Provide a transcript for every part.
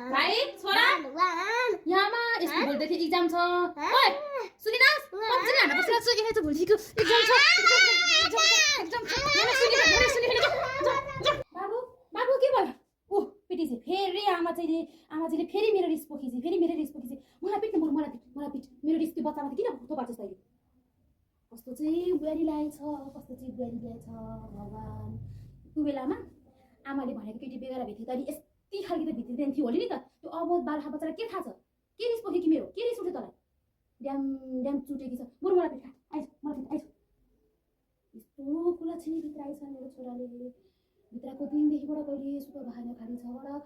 भाइ छोरा यहाँमा यस्तो भोलिदेखि एक्जाम छ ओइ सुनिनास् पक्कै हान्न बसिरहेको छु यही त भोलिको एक्जाम छ बाबु बाबु के भयो ओ पिटिছে फेरि आमाजीले फेरि मेरो रिस पोखिছে मलाई पिट्नु मलाई पिट मेरो रिसको बच्चामाथि किन भुतो पार्छस् तैले कस्तो चाहिँ बुहारी लागेछ भगवान त्यो बेलामा आमाले भनेको केटी बेगरा भित्रि त यति खालको त भित्रिदैन थियो होली नि त त्यो अबोध बालखा बच्चालाई के थाहा छ के रिस पोखे कि मेरो के रिस उठ्यो तँलाई ड्याम चुटेकी छ बरु मलाई पिट आइज यस्तो कुरा छिनी भित्र आइछ मेरो छोराले भित्रको दिनदेखिबाट कहिले सुत भएन खाली झगडा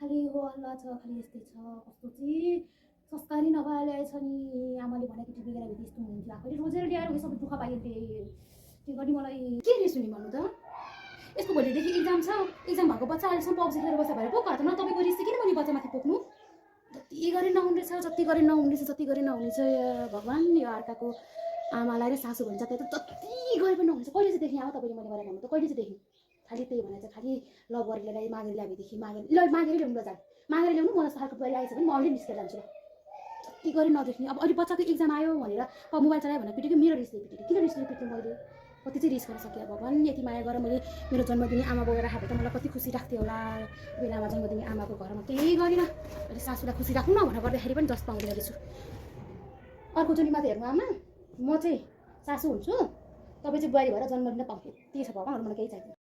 खाली हो हल्ला छ खाली यस्तै छ कस्तो चाहिँ संस्कारी नभएर ल्याएछ नि आमाले भनेको टिभी बेगरा भित्र यस्तो हुन्थ्यो आफैले रोजेर ल्याएर यो सबै दुःख पाइन् त्यो गरी मलाई के रिस हुने भन्नु त यसको भोलिदेखि एक्जाम छ एक्जाम भएको बच्चा अहिलेसम्म पब्जी खेलेर बस्छ भएर पोक त न तपाईँको रिस किन मैले बच्चामाथि पोक्नु जति गरी नहुने छ भगवान यो अर्काको आमालाई र सासू भन्छ त्यो त जति गरे पनि नहुनेछ कहिले चाहिँ देखेँ अब तपाईँले मैले गरेर भन्नु त कहिले चाहिँ देखेँ खालि त्यही भने चाहिँ खालि लभ गरेर ल्याइ मागेर ल्याएदेखि मागेर ल्याउनु बजार मागेर ल्याउनु मलाई सालको बुहारी आएछ भने म अहिले निस्केर जान्छु जति गरी नदेख्ने अब अहिले बच्चाको एक्जाम आयो भनेर मोबाइल चलायो भनेर पिटेको मेरो रिसले पिटेको किन रिसले पिट्नु मैले कति चाहिँ रिस गर्न सकेँ भगवान यति माया गरेर मैले मेरो जन्मदिने आमा बोकेर राखेको त मलाई कति खुसी राख्थ्यो होला बेलामा जन्मदिने आमाको घरमा केही गरिनँ अहिले सासूलाई खुसी राख्नु न भनेर गर्दाखेरि पनि जस पाउँदैन रहेछु अर्को चोटिमा त हेर्नु आमा म चाहिँ सासू हुन्छु तपाईँ चाहिँ बुहारी भएर जन्मदिन पाउँथ्यो त्यही छ भगवान मलाई केही चाहिँदैन